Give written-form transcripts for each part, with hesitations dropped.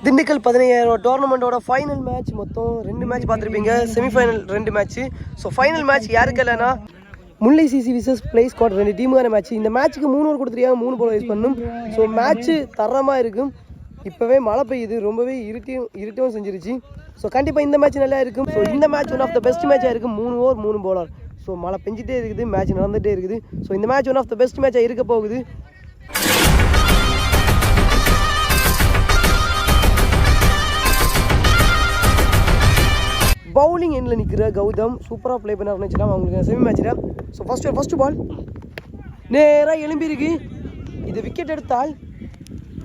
Dindigul 15000 டோர்னமெண்ட்டோட final match மொத்தம் 2 match பார்த்துருப்பீங்க. Semifinal 2 match. So final match யாருக்கு இல்லைன்னா Mullai CC versus play squad 2 டீமுக்கான மேட்ச். இந்த மேட்ச்சுக்கு 3 ஓவர் கொடுத்துருக்காங்க, 3 பால் யூஸ் பண்ணணும். ஸோ மேட்ச்சு தரமாக இருக்கும். இப்போவே மழை பெய்யுது, ரொம்பவே இருட்டவும் செஞ்சிருச்சு. ஸோ கண்டிப்பாக இந்த மேட்ச் நல்லா இருக்கும். ஸோ இந்த match one of the best மேட்சாக இருக்கும். 3 ஓவர் 3 பாலர். ஸோ மழை பெஞ்சிட்டே இருக்குது, மேட்ச் நடந்துகிட்டே இருக்குது. ஸோ இந்த match one of the best மேட்சாக இருக்க போகுது. பவுலிங் எண்டில் நிற்கிற கௌதம் சூப்பராக ப்ளே பண்ண நினச்சிடலாம் அவங்களுக்கு செமி மேட்ச்சில். ஸோ ஃபஸ்ட்டு பால் நேராக எழும்பியிருக்கு. இது விக்கெட் எடுத்தால்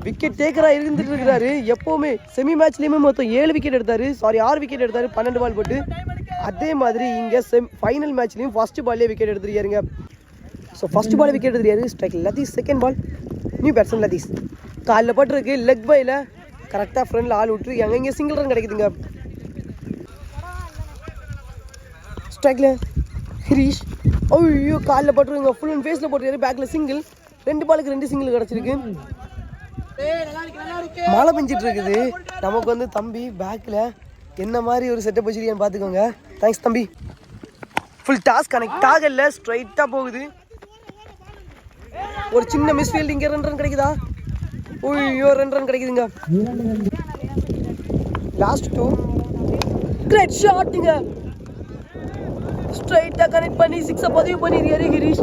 விக்கெட் டேக்கராக இருந்துட்டு இருக்கிறாரு. எப்போவுமே செமி மேட்ச்லேயுமே மொத்தம் 7 விக்கெட் எடுத்தார். 6 விக்கெட் எடுத்தார், 12 பால் போட்டு. அதே மாதிரி இங்கே ஃபைனல் மேட்ச்லேயும் ஃபஸ்ட்டு பால்லே விக்கெட் எடுத்துருக்காருங்க. ஸோ ஃபஸ்ட்டு பால் விக்கெட் எடுத்துருக்காரு. Strike Latheesh. Second ball new batsman Latheesh. காலில் பட்டிருக்கு, லெக் பையில் கரெக்டாக ஃப்ரெண்டில் ஆள் விட்டுருக்காங்க. இங்கே சிங்கிள் ரன் கிடைக்குதுங்க. ஸ்ட்ரைக்கில் ஹிரீஷ். ஐயோ காலில் பட்டுருங்க, ஃபுல் அண்ட் ஃபேஸில் போட்டுருக்காரு. பேக்கில் சிங்கிள். 2 பாலுக்கு 2 சிங்கிள் கிடச்சிருக்கு. மழை பெஞ்சிட்டு இருக்குது. நமக்கு வந்து தம்பி பேக்கில் என்ன மாதிரி ஒரு செட்டப் வச்சிருக்கான்னு பார்த்துக்கோங்க. தேங்க்ஸ் தம்பி. ஃபுல் டாஸ் கனெக்ட் ஆகல, ஸ்ட்ரைட்டாக போகுது. ஒரு சின்ன மிஸ்ஃபீல்டு. இங்கே 2 ரன் கிடைக்குதா? ஐயோ 2 ரன் கிடைக்குதுங்க. லாஸ்ட் 2. கிரேட் ஷாட்டுங்க. ஸ்ட்ரைட்டாக கனெக்ட் பண்ணி 6 பதிவு பண்ணியிருக்காரு ஹிரீஷ்.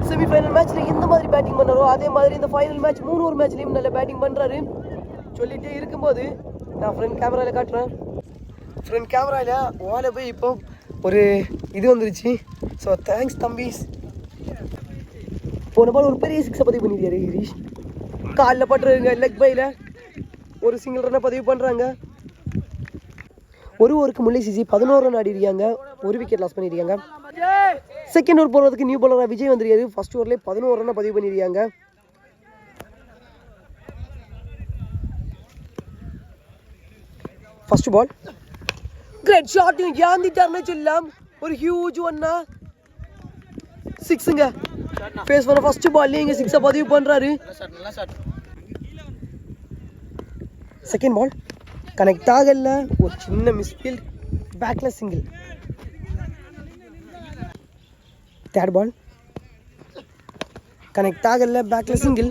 செமிஃபைனல் மேட்ச்சில் எந்த மாதிரி பேட்டிங் பண்ணாரோ அதே மாதிரி இந்த ஃபைனல் மேட்ச் 3 ஓவர் மேட்ச்லேயும் நல்ல பேட்டிங் பண்ணுறாரு. சொல்லிகிட்டே இருக்கும்போது நான் ஃப்ரண்ட் கேமராவில் காட்டுறேன். ஃப்ரண்ட் கேமராவில் ஓலை போய் இப்போ ஒரு இது வந்துருச்சு. ஸோ தேங்க்ஸ் தம்பிஸ். போன பால் ஒரு பெரிய 6 பதிவு பண்ணியிருக்காரு ஹிரீஷ். காலில் பட்டுருங்க, லெக் பையில் ஒரு சிங்கிள் ரன்னை பதிவு பண்ணுறாங்க. ஒரு ஓவருக்கு முல்லை சிசி 11 ரன் ஆடி இருக்காங்க. 1 விக்கெட் லாஸ் பண்ணியிருக்காங்க. செகண்ட் ஓவர் போகிறதுக்கு நியூ பாலராக விஜய் வந்திருக்காரு. ஃபர்ஸ்ட் ஓவர்லேயே 11 ரன்னை பதிவு பண்ணியிருக்காங்க. First ball great shot. ஏந்திட்டாருன்னு சொல்லலாம். ஒரு ஹியூஜ் ஒன்னா 6ங்க. ஃபேஸ் பண்ண ஃபர்ஸ்ட் பால்லேயே இங்கே 6 பதிவு பண்ணுறாரு. செகண்ட் பால் கனெக்ட் ஆகல, ஒரு சின்ன மிஸ்ஃபீல்ட். பேக்கில் சிங்கிள். தேர்ட் பால் கனெக்ட் ஆகல, பேக்கில் சிங்கிள்.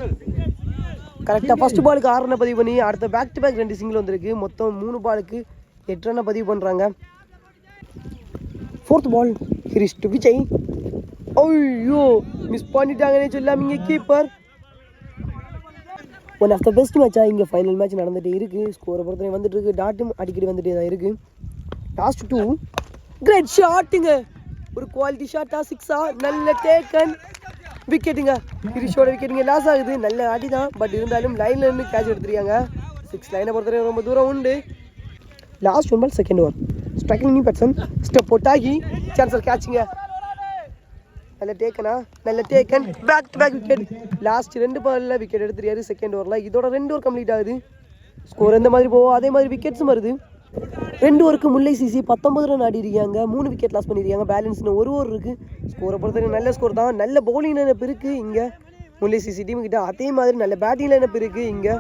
கரெக்டாக ஃபஸ்ட் பாலுக்கு 6 ரன்னை பதிவு பண்ணி அடுத்த பேக் டு பேக் 2 சிங்கிள் வந்திருக்கு. மொத்தம் 3 பாலுக்கு 8 ரன்னை பதிவு பண்ணுறாங்க. Fourth ball Hareesh to Vijay. ஐயோ மிஸ் பண்ணிட்டாங்கன்னே சொல்லலாம். இங்கே keeper. One of the best மேட்சாக இங்கே ஃபைனல் மேட்ச் நடந்துகிட்டே இருக்குது. ஸ்கோரை பொறுத்தவரை வந்துட்டு இருக்குது. டாட்டும் அடிக்கடி வந்துகிட்டே தான் இருக்குது. லாஸ்ட் 2. கிரேட் ஷாட்டுங்க. ஒரு குவாலிட்டி ஷாட்டாக 6ஆ நல்ல டேக்கன். விக்கெட்டுங்க. ஹிரீஷோட விக்கெட்டுங்க லாஸ் ஆகுது. நல்ல அடி தான், பட் இருந்தாலும் லைனில் இருந்து கேட்ச் எடுத்துருக்காங்க. 6 லைனை பொறுத்தவரை ரொம்ப தூரம் உண்டு. Last 1 ball second over. Striking new batsman step போட்டாகி சான்சர் கேட்சுங்க. நல்ல டேக்கனா, நல்ல taken. Back to back wicket. Last 2 பாலில் விக்கெட் எடுத்துருக்காரு செகண்ட் ஓவரில். இதோட 2 ஓவர் கம்ப்ளீட் ஆகுது. ஸ்கோர் எந்த மாதிரி போவோம் அதே மாதிரி விக்கெட்ஸும் வருது. 2 ஓவருக்கு முல்லை சிசி 19 ரன் ஆடி இருக்காங்க. 3 விக்கெட் லாஸ் பண்ணியிருக்காங்க. பேலன்ஸ்னு 1 ஓவர் இருக்குது. ஸ்கோரை பொறுத்தவரை நல்ல ஸ்கோர் தான். நல்ல பவுலிங் நினைப்பு இருக்குது இங்கே முல்லை சிசி டீமுக்கிட்ட. அதே மாதிரி நல்ல பேட்டிங் நினைப்பு இருக்குது இங்கே.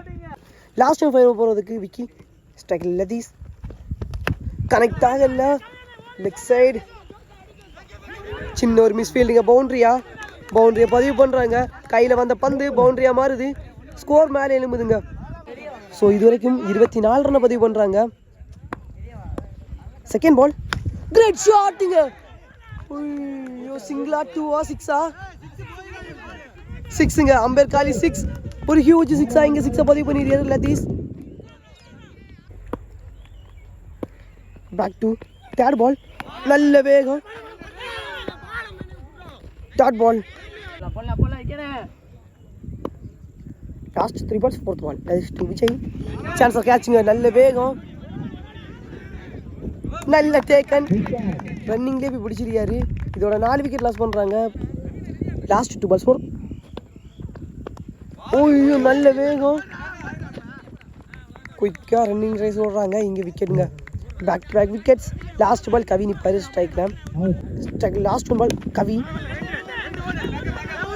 லாஸ்ட் 5 ஓவர் போகிறதுக்கு விக்கி. ஸ்ட்ரைக் லதீஸ். கனெக்ட் ஆகல, லெக் சைடு. சின்ன ஒரு மிஸ்ஃபீல்டிங்க. பவுண்ட்ரியை பதிவு பண்ணுறாங்க. கையில் வந்த பந்து பவுண்ட்ரியாக மாறுது. ஸ்கோர் மேலே எழும்புதுங்க. ஸோ இது வரைக்கும் 24 ரன்னை பதிவு பண்ணுறாங்க. செகண்ட் பால் கிரேட் ஷாட்டுங்க. ஐயோ சிங்கிளா 2ஆ 6ஆ? 6ங்க. அம்பேர் காலி 6. ஒரு ஹியூஜ் 6ஆ இங்கே 6 பதிவு பண்ணிடுறாரு லதீஸ். Back to third ball. நல்ல வேகம். Dot ball. Last 3 balls fourth ball. To Vijay. சான்சர் கேட்சுங்க. நல்ல வேகம், நல்ல டேக்கன். ரன்னிங்லேயே போய் பிடிச்சிருக்காரு. இதோட 4 விக்கெட் லாஸ் பண்ணுறாங்க. Last 2 balls 4. ஓய்யோ நல்ல வேகம். குயிக்காக ரன்னிங் ரேஸ் ஓடுறாங்க. இங்கே விக்கெட்டுங்க. Back to back wickets. Last ball Kavi நிற்பார் ஸ்ட்ரைக்கில். Last 1 ball Kavi.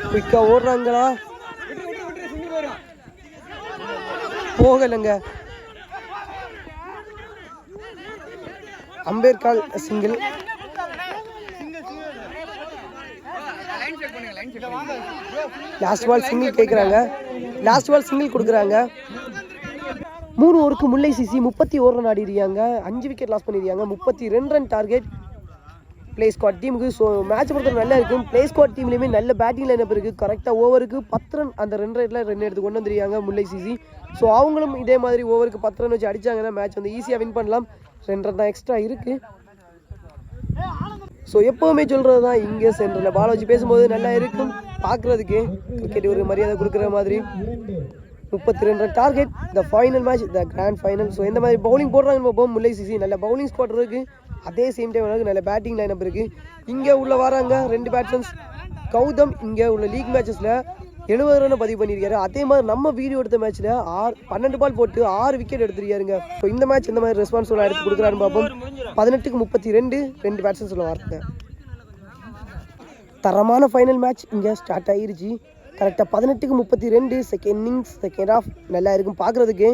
குயிக்காக ஓடுறாங்களா? போகலைங்க. அம்பேத்கால் சிங்கிள். லாஸ்ட் பால் சிங்கிள் கேட்குறாங்க. லாஸ்ட் பால் சிங்கிள் கொடுக்குறாங்க. 3 ஓவருக்கு முல்லை சிசி 31 ரன் ஆடிருக்காங்க. 5 விக்கெட் லாஸ் பண்ணிருக்காங்க. 32 ரன் டார்கெட் பிளே ஸ்குவாட் டீமுக்கு. ஸோ மேட்ச் பொறுத்தவரை நல்லா இருக்கும். பிளே ஸ்குவாட் டீம்லேயுமே நல்ல பேட்டிங் லைனப் இருக்குது. கரெக்டாக ஓவருக்கு 10 ரன் அந்த ரன் ரேட்டில் ரன் எடுத்து கொண்டு வந்துருக்காங்க முல்லை சிசி. ஸோ அவங்களும் இதே மாதிரி ஓவருக்கு 10 ரன் வச்சு அடித்தாங்கன்னா மேட்ச் வந்து ஈஸியாக வின் பண்ணலாம். 2 ரன் தான் எக்ஸ்ட்ரா இருக்குது. ஸோ எப்போவுமே சொல்கிறது தான், இங்கே சென்டரில் பால் வச்சு பேசும்போது நல்லா இருக்கும் பார்க்குறதுக்கு. கிரிக்கெட் ஒரு மரியாதை கொடுக்குற மாதிரி. 32 run target. The final match, the grand final. So இந்த மாதிரி பவுலிங் போடுறாங்கன்னு பார்ப்போம். முல்லை சிசி நல்ல பவுலிங் ஸ்குவாட் இருக்குது. அதே சேம் டைம் நல்ல பேட்டிங் லைனப் இருக்குது. இங்கே உள்ள வராங்க 2 பேட்ஸ்மேன்ஸ். கௌதம் இங்கே உள்ள லீக் மேட்சஸில் 70 ரன் பதிவு பண்ணியிருக்காரு. அதே மாதிரி நம்ம வீடியோ எடுத்த மேட்ச்சில் 12 பால் போட்டு 6 விக்கெட் எடுத்துருக்காருங்க. ஸோ இந்த மேட்ச் இந்த மாதிரி ரெஸ்பான்ஸ் எடுத்து கொடுக்குறாருன்னு பார்ப்போம். 18க்கு 32 2 பேட்ஸ்மேன்ஸ் உள்ள வராங்க. தரமான ஃபைனல் மேட்ச் இங்கே ஸ்டார்ட் ஆகிருச்சு. கரெக்டாக 18க்கு 32 செகண்ட் இன்னிங்ஸ் செகண்ட் ஆஃப் நல்லா இருக்கும் பார்க்குறதுக்கு.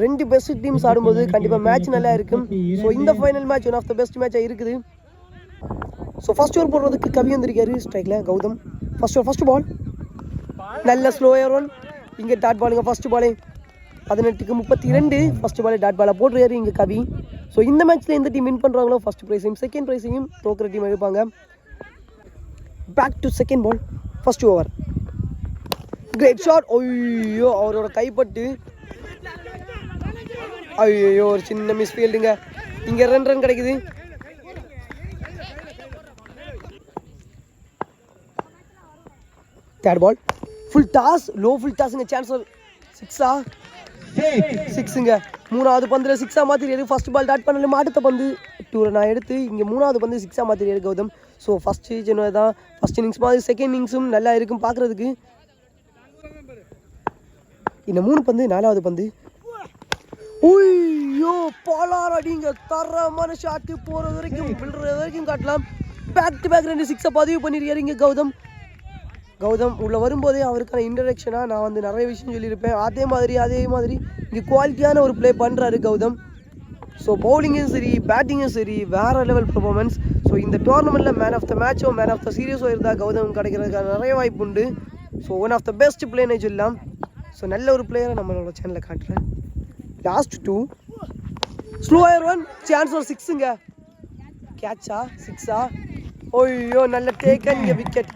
2 பெஸ்ட் டீம்ஸ் ஆடும்போது கண்டிப்பாக மேட்ச் நல்லா இருக்கும். ஸோ இந்த final match one of the best மேட்சாக இருக்குது. ஸோ ஃபர்ஸ்ட் ஓவர் போடுறதுக்கு கவி வந்திருக்காரு ஸ்ட்ரைக்கில். கௌதம் ஃபர்ஸ்ட் பால் நல்ல ஸ்லோயர் ஒன். இங்கே டாட் பாலுங்க ஃபர்ஸ்ட் பாலே. 18க்கு 32 ஃபர்ஸ்ட் பாலே டாட் பாலை போட்டுருக்காரு இங்கே கவி. ஸோ இந்த மேட்ச்சில் எந்த டீம் வின் பண்ணுறாங்களோ ஃபர்ஸ்ட் ப்ரைஸையும் செகண்ட் ப்ரைஸையும் தோக்குற டீம் எடுப்பாங்க. Back to second ball first over. Great shot. ஐயோ அவரோட கைப்பட்டு ஐயோ ஒரு சின்ன மிஸ் ஃபீல்டுங்க. இங்கே 2 ரன் கிடைக்குது. Third ball full toss. Low full டாஸுங்க. சான்சர் சிக்ஸா 6ங்க. 3வது பந்தில் 6ஆக மாற்றிடுறாரு. ஃபர்ஸ்ட் பால் டாட் பண்ணல. அடுத்த பந்து 2 ரன் எடுத்து இங்கே 3வது பந்து 6ஆக மாற்றிடுறாரு கௌதம். ஸோ ஃபஸ்ட்டு ஜென்வரி தான் ஃபஸ்ட் இன்னிங்ஸ் மாதிரி செகண்ட் இன்னிங்ஸும் நல்லா இருக்கும் பார்க்குறதுக்கு. இந்த 3 பந்து 4வது பந்து. ஓய்யோ பாலார் அடிங்க. தரமான ஷாட்டு. போகிறது வரைக்கும் விழுறது வரைக்கும் காட்டலாம். பேக் டு பேக் 2 6 பதிவு பண்ணியிருக்காரு இங்கே கௌதம். உள்ள வரும்போதே அவருக்கான இன்ட்ரடக்ஷனாக நான் வந்து நிறைய விஷயம் சொல்லியிருப்பேன். அதே மாதிரி இங்கே குவாலிட்டியான ஒரு ப்ளே பண்ணுறாரு கௌதம். ஸோ பவுலிங்கும் சரி பேட்டிங்கும் சரி வேறு லெவல் பர்ஃபார்மன்ஸ். ஸோ இந்த டோர்னமெண்ட்டில் மேன் ஆஃப் த மேட்சோ மேன் ஆஃப் த சீரியஸோ இருந்தால் கௌதம் கிடைக்கிறதுக்கான நிறைய வாய்ப்பு உண்டு. So one of the best பிளேன்னு சொல்லலாம். ஸோ நல்ல ஒரு பிளேயரை நம்மளோட சேனலில் காட்டுறேன். Last 2 slower one. சான்ஸ் ஒரு 6ங்க. கேட்சா 6ஆ? ஓய்யோ நல்ல டேக்கன். இங்கே விக்கெட்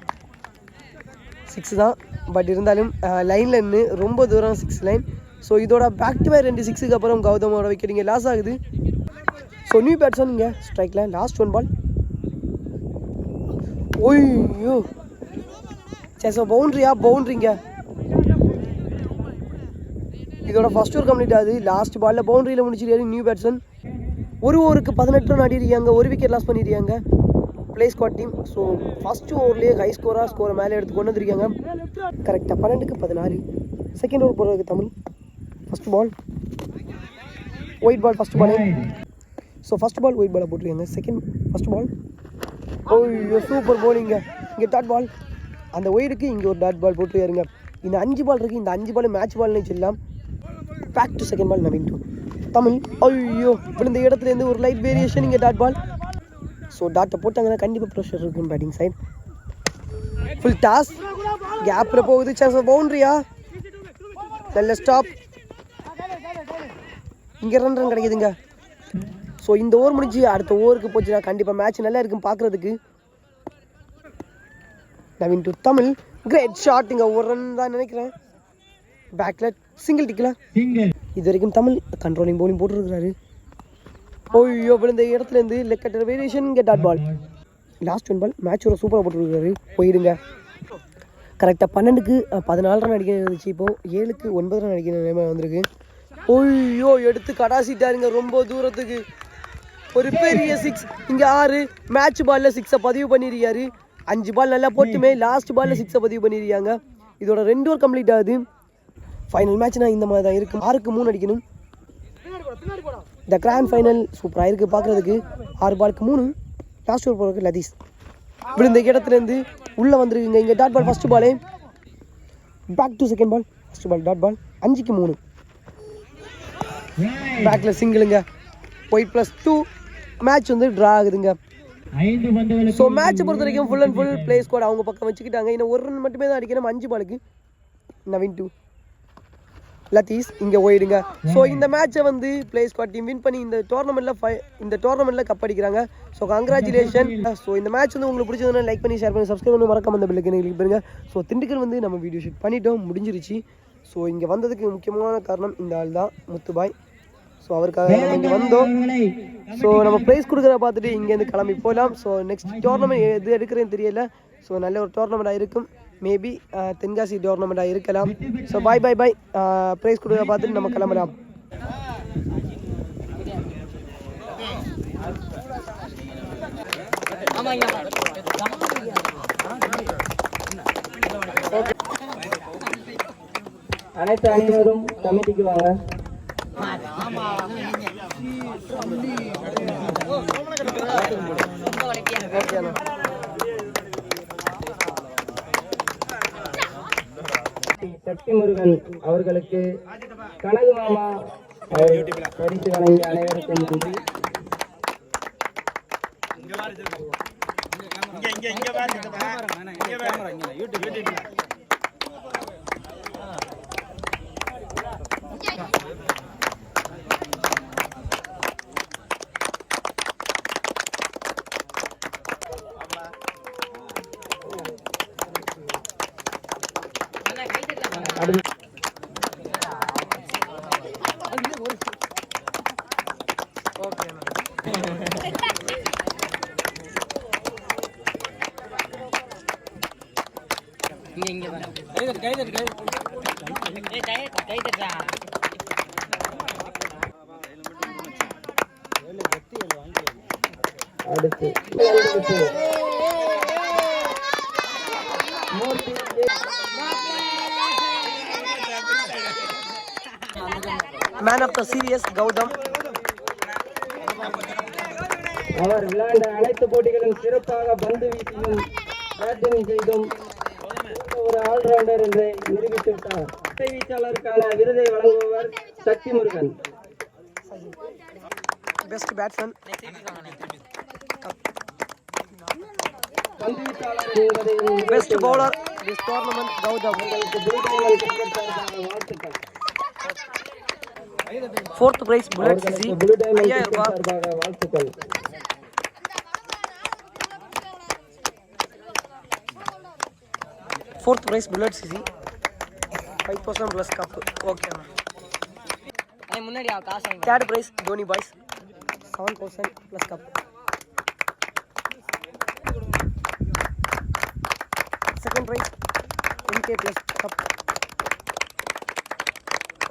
6 தான். பட் இருந்தாலும் லைனில் இருந்து ரொம்ப தூரம் 6 லைன். ஸோ இதோட பேக் டு பேக் 2 6க்கு அப்புறம் கௌதமோட விக்கெட் இங்கே லாஸ் ஆகுது. ஸோ நியூ பேட்ஸ்மேன் இங்கே ஸ்ட்ரைக்கில். Last 1 ball. ஓய்யோ சேஸ் பவுண்ட்ரிங்க. இதோட ஃபர்ஸ்ட் ஓவர் கம்ப்ளீட் ஆகுது. லாஸ்ட் பாலில் பவுண்டரியில் முடிச்சிருக்காரு நியூ பேட்ஸ்மேன். 1 ஓவருக்கு 18 ரன் ஆடிருக்காங்க. 1 விக்கெட் லாஸ் பண்ணியிருக்காங்க play squad team. So first ஓவர்லேயே ஹை ஸ்கோரை மேலே எடுத்து கொண்டு வந்திருக்காங்க. கரெக்டாக 12க்கு 14 செகண்ட் ஓவர் போடுறதுக்கு Tamil. First ball wide ball. First பாலே. ஸோ ஃபர்ஸ்ட் பால் ஒயிட் பாலை போட்டிருக்காங்க. First ball. ஓய்யோ சூப்பர் போலிங்க. இங்கே டாட் பால். அந்த ஒயிடுக்கு இங்கே ஒரு டாட் பால் போட்டுருக்காருங்க. இந்த 5 பால் இருக்குது. இந்த 5 பால் மேட்ச் பால்னு சொல்லலாம். Back to second ball. Naveen to Tamil. ஐயோ இந்த இடத்துலேருந்து ஒரு லைட் வேரியேஷன். இங்கே டாட் பால். ஸோ டாட்டை போட்டாங்கன்னா கண்டிப்பாக ப்ரெஷர் இருக்கும் பேட்டிங் சைட். Full toss. கேப்பில் போகுது. சான்ஸ் பவுண்ட்ரியா? நல்ல ஸ்டாப். இங்கே 2 ரன் கிடைக்குதுங்க. ஸோ இந்த ஓவர் முடிஞ்சு அடுத்த ஓவருக்கு போச்சுன்னா கண்டிப்பாக மேட்ச் நல்லா இருக்கும் பார்க்குறதுக்கு. Naveen to Tamil. Great shot. இங்கே 1 ரன் தான் நினைக்கிறேன். பேக்கில் சிங்கிள் டிக்கில். இது வரைக்கும் தமிழ் கண்ட்ரோலிங் பவுலிங் போட்டுருக்கிறாரு. ஓய்யோ இந்த இடத்துலேருந்து லெக் கட்டர் வேரியேஷன். இங்கே டாட் பால். லாஸ்ட் 1 பால். மேட்ச் ஒரு சூப்பராக போட்டுருக்காரு. போயிடுங்க. கரெக்டாக 12க்கு 14 ரன் அடிக்க இருந்துச்சு. இப்போது 7க்கு 9 ரன் அடிக்கிற நிலைமை வந்திருக்கு. ஓய்யோ எடுத்து கடாசிட்டாருங்க ரொம்ப தூரத்துக்கு. ஒரு பெரிய 6. இங்கே 6 மேட்ச் பாலில் 6 பதிவு பண்ணியிருக்காரு. 5 பால் நல்லா போட்டுமே லாஸ்ட் பாலில் 6 பதிவு பண்ணியிருக்காங்க. இதோட 2 ஓவர் கம்ப்ளீட் ஆகுது. ஃபைனல் மேட்ச்னா இந்த மாதிரி தான் இருக்கும். 6க்கு 3 அடிக்கணும். த கிராண்ட் ஃபைனல் சூப்பராக இருக்குது பார்க்குறதுக்கு. 6 பாலுக்கு 3. லாஸ்ட் ஓவர் போகிறதுக்கு லதீஷ். விழுந்த இடத்துலேருந்து உள்ளே வந்துருக்குங்க. இங்கே டாட் பால். ஃபர்ஸ்ட் பாலே. Back to second ball. First ball dot ball. 5க்கு 3. பேக்கில் சிங்கிளுங்க. ஒயிட் +2 மேட்ச் வந்து ட்ரா ஆகுதுங்க. ஸோ மேட்சை பொறுத்த வரைக்கும் full and full play squad அவங்க பக்கம் வச்சுக்கிட்டாங்க. இன்னும் ஒரு ரன் மட்டுமே தான் அடிக்கணும் 5 பாலுக்கு. நவீன் 2 லத்தீஸ் இங்கே ஓயிடுங்க. ஸோ இந்த மேட்சை வந்து பிளே ஸ்குவாட் டீம் வின் பண்ணி இந்த டோர்னமெண்ட்டில் கப் அடிக்கிறாங்க. So congratulation. ஸோ இந்த மேட்ச் வந்து உங்களுக்கு பிடிச்சதுன்னா லைக் பண்ணி ஷேர் பண்ணி சப்ஸ்கிரைப் பண்ணி மறக்காம அந்த பில்லுக்கு கிளிக் பண்ணுங்க. ஸோ திண்டுக்கல் வந்து நம்ம வீடியோ ஷூட் பண்ணிட்டோம், முடிஞ்சிருச்சு. ஸோ இங்கே வந்ததுக்கு முக்கியமான காரணம் இந்த ஆள் தான், முத்துபாய். ஸோ அவருக்காக நம்ம இங்கே வந்தோம். ஸோ நம்ம ப்ரைஸ் கொடுக்குறத பார்த்துட்டு இங்கேருந்து கிளம்பி போகலாம். ஸோ நெக்ஸ்ட் டோர்னமெண்ட் எது எடுக்கிறேன்னு தெரியல. ஸோ நல்ல ஒரு டோர்னமெண்ட்டாக இருக்கும். மேபி தென்காசி டோர்னமெண்ட்டாக இருக்கலாம். ஸோ பாய் பாய் பாய். ப்ரைஸ் கொடுக்குறத பார்த்துட்டு நம்ம கிளம்பலாம். அனைத்து அணியினரும் கமிட்டிக்கு வாங்க. சக்தி முருகன் அவர்களுக்கு கனகு மாமா பரிசு வழங்கி அனைவருக்கும் நன்றி. Man of the series Gautham. அவர் விளையாண்ட அனைத்து போட்டிகளும் சிறப்பாக பந்து வீசியும் பேட்டிங் செய்தும் ஒரு ஆல்ரவுண்டர் என்று நிரூபித்து விட்டார். வீச்சாளருக்கான விருதை வழங்குபவர் Sakthi Murugan. Best batsman. Best bowler this tournament Gautham. வாழ்த்துக்கள். 4th பிரைஸ் புல்லட் சிசி 5000 ரூபாய். வாழ்த்துக்கள். 4th prize bullet CC 5000 plus cup. Okay முன்னாடி காசு. 3rd prize Dhoni boys 7000 plus cup. 2nd prize MK plus cup.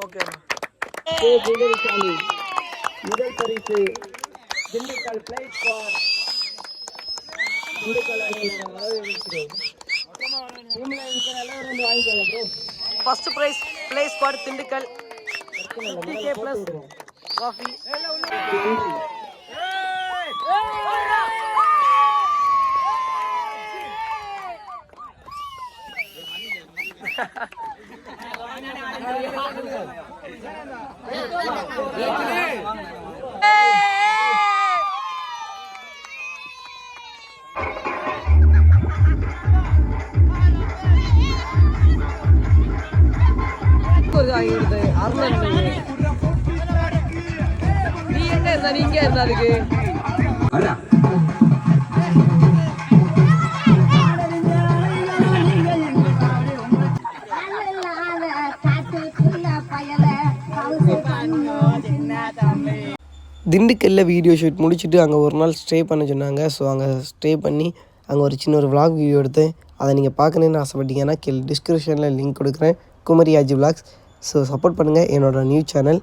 Okay முதல் பரிசு திண்டுக்கல் பிளேட் ஃபார் திண்டுக்கல் அணியினர் வரவேற்கிறோம். எல்லாரும் வாங்கிக்கோங்க bro. First prize play squad Dindigul 50K plus coffee. நீ எங்க இருந்தா நீங்க இருந்தா அதுக்கு திண்டுக்கல்ல வீடியோ ஷூட் முடிச்சுட்டு அங்கே ஒரு நாள் ஸ்டே பண்ண சொன்னாங்க. ஸோ அங்கே ஸ்டே பண்ணி அங்கே ஒரு சின்ன ஒரு vlog வீடியோ எடுத்து அதை நீங்கள் பார்க்கணுன்னு ஆசைப்பட்டீங்கன்னா டிஸ்கிரிப்ஷனில் லிங்க் கொடுக்குறேன், குமரி ஆஜி vlogs. ஸோ சப்போர்ட் பண்ணுங்கள் என்னோடய நியூ சேனல்.